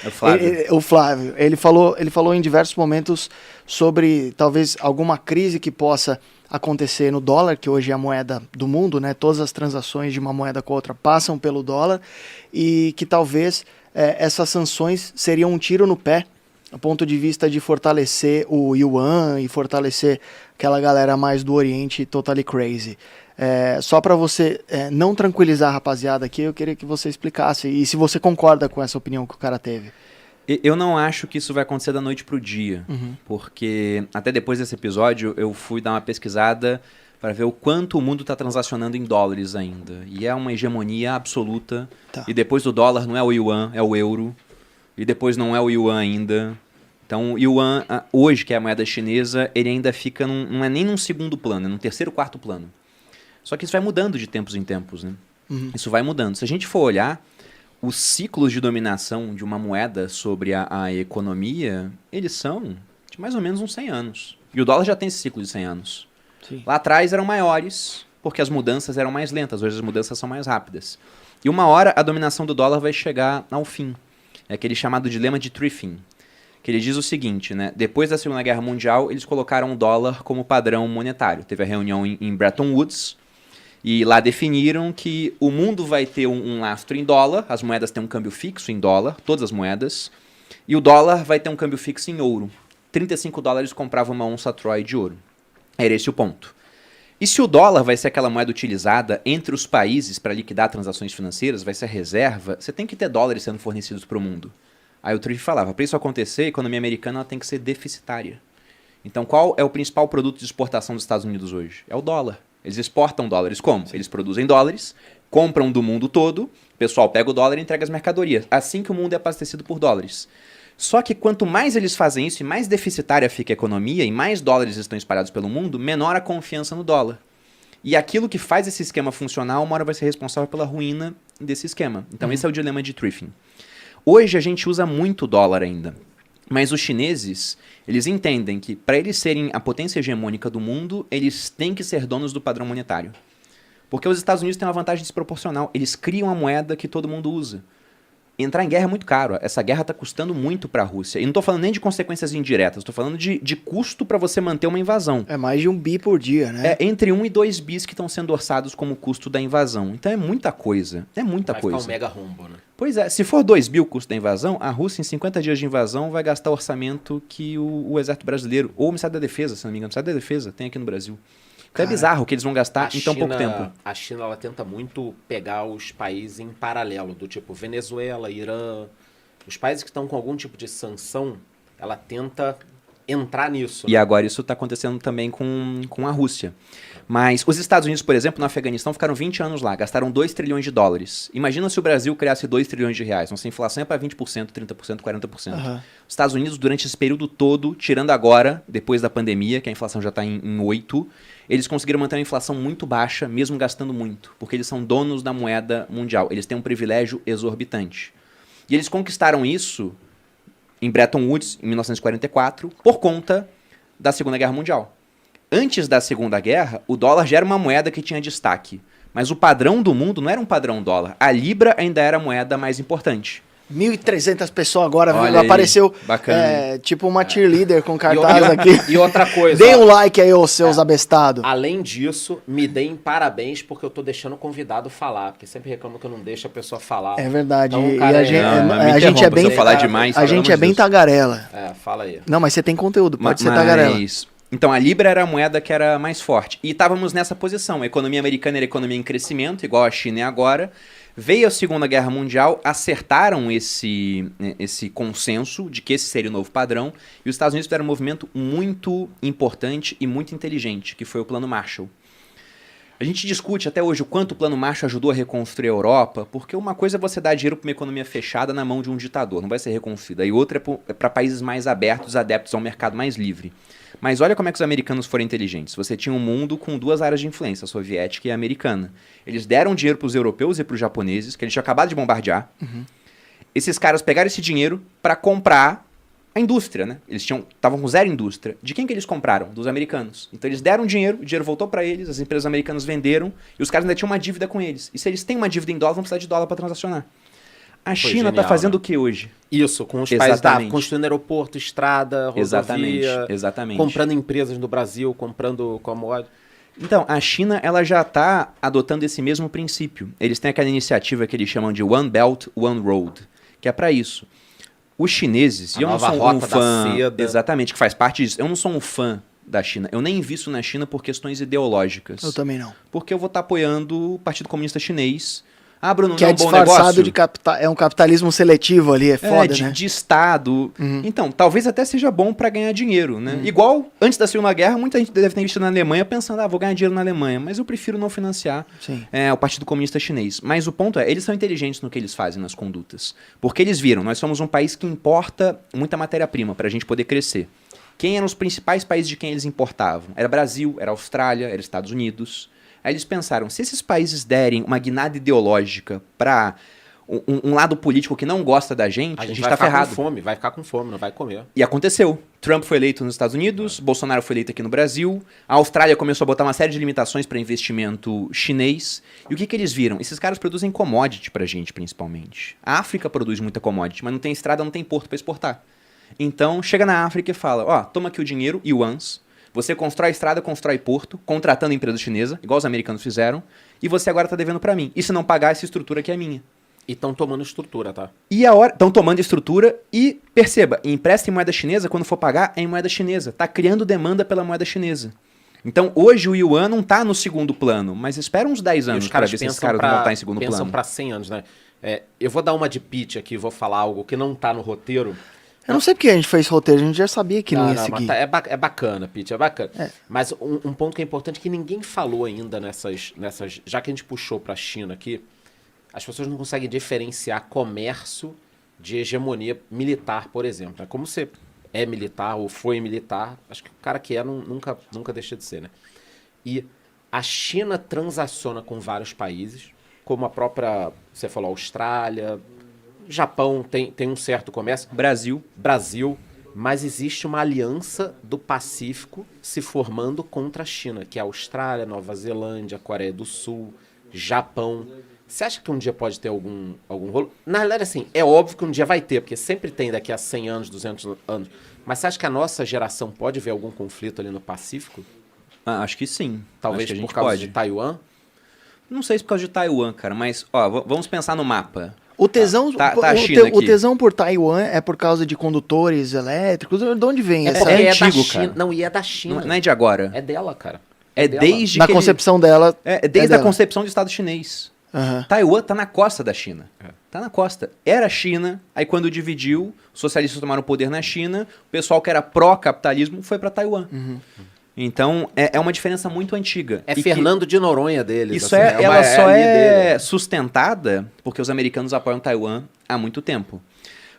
O Flávio. O Flávio. Ele falou em diversos momentos sobre talvez alguma crise que possa acontecer no dólar, que hoje é a moeda do mundo, né? Todas as transações de uma moeda com a outra passam pelo dólar, e que talvez essas sanções seriam um tiro no pé, do ponto de vista de fortalecer o yuan e fortalecer aquela galera mais do Oriente totally crazy. Só para você não tranquilizar a rapaziada aqui, eu queria que você explicasse, e se você concorda com essa opinião que o cara teve. Eu não acho que isso vai acontecer da noite pro dia, porque até depois desse episódio eu fui dar uma pesquisada para ver o quanto o mundo está transacionando em dólares ainda. E é uma hegemonia absoluta. Tá. E depois do dólar não é o yuan, é o euro. E depois não é o yuan ainda. Então o yuan, hoje, que é a moeda chinesa, ele ainda fica, não é nem num segundo plano, é num terceiro, quarto plano. Só que isso vai mudando de tempos em tempos, né? Isso vai mudando. Se a gente for olhar, os ciclos de dominação de uma moeda sobre a economia, eles são de mais ou menos uns 100 anos. E o dólar já tem esse ciclo de 100 anos. Sim. Lá atrás eram maiores, porque as mudanças eram mais lentas. Hoje as mudanças são mais rápidas. E uma hora a dominação do dólar vai chegar ao fim. É aquele chamado dilema de Triffin, que ele diz o seguinte, né? Depois da Segunda Guerra Mundial, eles colocaram o dólar como padrão monetário. Teve a reunião em Bretton Woods, e lá definiram que o mundo vai ter um lastro em dólar, as moedas têm um câmbio fixo em dólar, todas as moedas, e o dólar vai ter um câmbio fixo em ouro. 35 dólares comprava uma onça Troy de ouro. Era esse o ponto. E se o dólar vai ser aquela moeda utilizada entre os países para liquidar transações financeiras, vai ser a reserva, você tem que ter dólares sendo fornecidos para o mundo. Aí o Triff falava, para isso acontecer, a economia americana ela tem que ser deficitária. Então qual é o principal produto de exportação dos Estados Unidos hoje? É o dólar. Eles exportam dólares como? Eles produzem dólares, compram do mundo todo, o pessoal pega o dólar e entrega as mercadorias. Assim que o mundo é abastecido por dólares. Só que quanto mais eles fazem isso e mais deficitária fica a economia e mais dólares estão espalhados pelo mundo, menor a confiança no dólar. E aquilo que faz esse esquema funcionar, uma hora vai ser responsável pela ruína desse esquema. Então esse é o dilema de Triffin. Hoje a gente usa muito dólar ainda. Mas os chineses, eles entendem que para eles serem a potência hegemônica do mundo, eles têm que ser donos do padrão monetário. Porque os Estados Unidos têm uma vantagem desproporcional. Eles criam a moeda que todo mundo usa. Entrar em guerra é muito caro. Essa guerra está custando muito para a Rússia. E não estou falando nem de consequências indiretas, estou falando de custo para você manter uma invasão. É mais de 1 bi por dia, né? É entre 1 e 2 bis que estão sendo orçados como custo da invasão. Então é muita coisa. É muita coisa. Vai ficar um mega rombo, né? Pois é, se for 2 bi o custo da invasão, a Rússia em 50 dias de invasão vai gastar o orçamento que o Exército Brasileiro, ou o Ministério da Defesa, se não me engano, o Ministério da Defesa tem aqui no Brasil. Então é bizarro o que eles vão gastar em tão pouco tempo. A China ela tenta muito pegar os países em paralelo, do tipo Venezuela, Irã. Os países que estão com algum tipo de sanção, ela tenta entrar nisso. E agora isso está acontecendo também com a Rússia. Mas os Estados Unidos, por exemplo, no Afeganistão, ficaram 20 anos lá, gastaram 2 trilhões de dólares. Imagina se o Brasil criasse 2 trilhões de reais. Nossa inflação é para 20%, 30%, 40%. Os Estados Unidos, durante esse período todo, tirando agora, depois da pandemia, que a inflação já está em 8%, eles conseguiram manter uma inflação muito baixa, mesmo gastando muito, porque eles são donos da moeda mundial. Eles têm um privilégio exorbitante. E eles conquistaram isso em Bretton Woods, em 1944, por conta da Segunda Guerra Mundial. Antes da Segunda Guerra, o dólar já era uma moeda que tinha destaque. Mas o padrão do mundo não era um padrão dólar. A libra ainda era a moeda mais importante. 1.300 pessoas agora, Olha apareceu bacana. tipo uma cheerleader com cartaz aqui. E outra coisa. Deem um like aí, ô seus abestados. Além disso, me deem parabéns porque eu tô deixando o convidado falar. Porque sempre reclamo que eu não deixo a pessoa falar. É verdade. Então, E cara, a gente é bem... Se eu falar demais, a gente é bem tagarela. Fala aí. Não, mas você tem conteúdo, pode ser tagarela. Então, a libra era a moeda que era mais forte. E estávamos nessa posição. A economia americana era a economia em crescimento, igual a China é agora. Veio a Segunda Guerra Mundial, acertaram esse consenso de que esse seria o novo padrão, e os Estados Unidos fizeram um movimento muito importante e muito inteligente, que foi o Plano Marshall. A gente discute até hoje o quanto o Plano Marshall ajudou a reconstruir a Europa, porque uma coisa é você dar dinheiro para uma economia fechada na mão de um ditador, não vai ser reconstruída, e outra é para países mais abertos, adeptos a um mercado mais livre. Mas olha como é que os americanos foram inteligentes. Você tinha um mundo com 2 áreas de influência, a soviética e a americana. Eles deram dinheiro para os europeus e para os japoneses, que eles tinham acabado de bombardear. Esses caras pegaram esse dinheiro para comprar a indústria, né? Eles estavam com 0 indústria. De quem que eles compraram? Dos americanos. Então eles deram dinheiro, o dinheiro voltou para eles, as empresas americanas venderam, e os caras ainda tinham uma dívida com eles. E se eles têm uma dívida em dólar, vão precisar de dólar para transacionar. A Foi China está genial, fazendo né? o que hoje? Isso, com os países Exatamente. construindo aeroporto, estrada, rodovia, Exatamente. comprando empresas no Brasil, comprando commodities. Então, a China ela já está adotando esse mesmo princípio. Eles têm aquela iniciativa que eles chamam de One Belt, One Road, que é para isso. Os chineses, A e eu não nova sou um rota da fã, seda. exatamente, que faz parte disso. Eu não sou um fã da China. Eu nem invisto na China por questões ideológicas. Eu também não. Porque eu vou estar apoiando o Partido Comunista Chinês. Ah, Bruno, Que não é é um bom disfarçado negócio? de é um capitalismo seletivo ali, é foda, de, né? de Estado. Uhum. Então, talvez até seja bom para ganhar dinheiro, né? Igual, antes da Segunda Guerra, muita gente deve ter investido na Alemanha pensando, vou ganhar dinheiro na Alemanha, mas eu prefiro não financiar Sim. o Partido Comunista Chinês. Mas o ponto é, eles são inteligentes no que eles fazem, nas condutas. Porque eles viram, nós somos um país que importa muita matéria-prima para a gente poder crescer. Quem eram os principais países de quem eles importavam? Era Brasil, era Austrália, era Estados Unidos. Aí eles pensaram, se esses países derem uma guinada ideológica para um lado político que não gosta da gente, a gente vai tá ficar ferrado. com fome, vai ficar com fome, não vai comer. E aconteceu. Trump foi eleito nos Estados Unidos, Bolsonaro foi eleito aqui no Brasil, a Austrália começou a botar uma série de limitações para investimento chinês. E o que eles viram? Esses caras produzem commodity pra gente, principalmente. A África produz muita commodity, mas não tem estrada, não tem porto para exportar. Então, chega na África e fala, toma aqui o dinheiro, yuans. Você constrói estrada, constrói porto, contratando empresa chinesa, igual os americanos fizeram, e você agora está devendo para mim. E se não pagar, essa estrutura aqui é minha. E estão tomando estrutura, tá? E a hora estão tomando estrutura e, perceba, empresta em moeda chinesa, quando for pagar, é em moeda chinesa. Está criando demanda pela moeda chinesa. Então, hoje o yuan não está no segundo plano, mas espera uns 10 anos para ver se esses caras não vão estar em segundo pensam plano. para 100 anos, né? Eu vou dar uma de pitch aqui, vou falar algo que não tá no roteiro. Eu não sei porque a gente fez roteiro, a gente já sabia que não ia seguir. Mas é bacana, Pete, é bacana. É. Mas um ponto que é importante que ninguém falou ainda nessas. Já que a gente puxou para a China aqui, as pessoas não conseguem diferenciar comércio de hegemonia militar, por exemplo. Né? Como você é militar ou foi militar, acho que o cara que nunca deixa de ser, né? E a China transaciona com vários países, como a própria, você falou, Austrália, Japão tem um certo comércio. Brasil, mas existe uma aliança do Pacífico se formando contra a China, que é a Austrália, Nova Zelândia, Coreia do Sul, Japão. Você acha que um dia pode ter algum rolo? Na realidade, assim, é óbvio que um dia vai ter, porque sempre tem daqui a 100 anos, 200 anos. Mas você acha que a nossa geração pode ver algum conflito ali no Pacífico? Acho que sim. Talvez acho que a gente por causa pode. de Taiwan? Não sei se por causa de Taiwan, cara, mas vamos pensar no mapa. O tesão, Tá a China o aqui. tesão por Taiwan é por causa de condutores elétricos? De onde vem essa? porque é da antigo, China. cara. Não, e é da China. Não é de agora. É dela, cara. É dela. desde Na que ele- concepção dela. É desde a dela. concepção do Estado chinês. Aham. Taiwan tá na costa da China. Tá na costa. Era China, aí quando dividiu, os socialistas tomaram o poder na China, o pessoal que era pró-capitalismo foi para Taiwan. Então, é uma diferença muito antiga. É E que Fernando de Noronha deles. Isso assim, ela só ali é dele. sustentada porque os americanos apoiam Taiwan há muito tempo.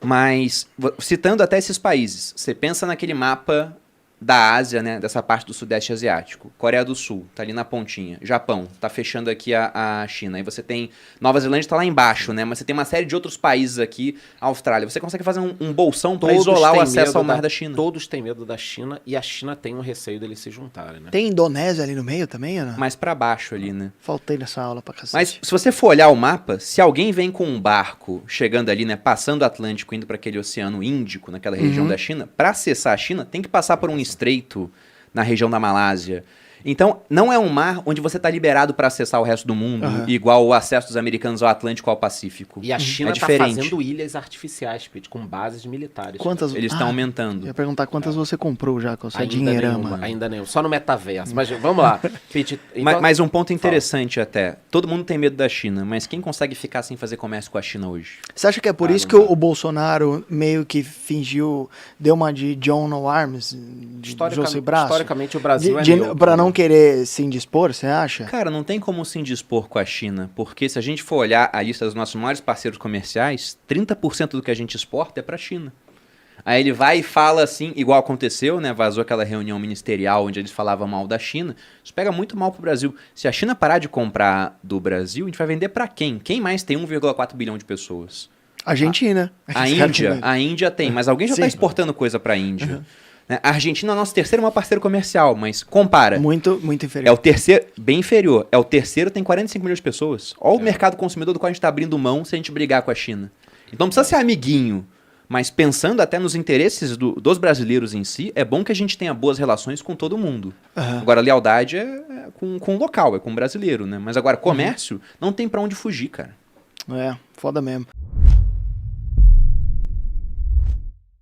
Mas, citando até esses países, você pensa naquele mapa da Ásia, né, dessa parte do Sudeste Asiático. Coreia do Sul, tá ali na pontinha. Japão, tá fechando aqui a China. Aí você tem Nova Zelândia, tá lá embaixo, né? Mas você tem uma série de outros países aqui. Austrália. Você consegue fazer um bolsão para Todos isolar o têm acesso medo ao mar da China. Todos têm medo da China e a China tem um receio deles se juntarem, né? Tem Indonésia ali no meio também, Ana? Mais para baixo ali, né? Faltei nessa aula pra cacete. Mas se você for olhar o mapa, se alguém vem com um barco chegando ali, né, passando o Atlântico, indo para aquele Oceano Índico, naquela região da China, para acessar a China, tem que passar por um estreito na região da Malásia. Então, não é um mar onde você está liberado para acessar o resto do mundo, igual o acesso dos americanos ao Atlântico ou ao Pacífico. E a China é está diferente. fazendo ilhas artificiais, Pete, com bases militares. Quantas? Eles estão aumentando. Eu ia perguntar quantas você comprou já com a sua Ainda dinheirama. nenhuma, ainda nenhuma. Só no metaverso. Mas vamos lá, Pete. Então, Mas um ponto interessante até. Todo mundo tem medo da China, mas quem consegue ficar sem fazer comércio com a China hoje? Você acha que é por isso que o Bolsonaro meio que fingiu, deu uma de John No Arms, de José Braço? historicamente o Brasil é neutro, Pra não né? querer se indispor, você acha? Cara, não tem como se indispor com a China, porque se a gente for olhar a lista dos nossos maiores parceiros comerciais, 30% do que a gente exporta é para a China. Aí ele vai e fala assim, igual aconteceu, né? Vazou aquela reunião ministerial onde eles falavam mal da China. Isso pega muito mal pro Brasil. Se a China parar de comprar do Brasil, a gente vai vender para quem? Quem mais tem 1,4 bilhão de pessoas? Argentina. A Índia tem, mas alguém já está Sim. exportando coisa para a Índia. Né? A Argentina é o nosso terceiro maior parceiro comercial, mas compara. Muito É inferior. o terceiro, bem inferior. É o terceiro, tem 45 milhões de pessoas. Olha o mercado consumidor do qual a gente está abrindo mão se a gente brigar com a China. Então não precisa ser amiguinho, mas pensando até nos interesses dos brasileiros em si, é bom que a gente tenha boas relações com todo mundo. Agora, lealdade é com o local, é com o brasileiro, né? Mas agora, comércio, não tem pra onde fugir, cara. É, foda mesmo.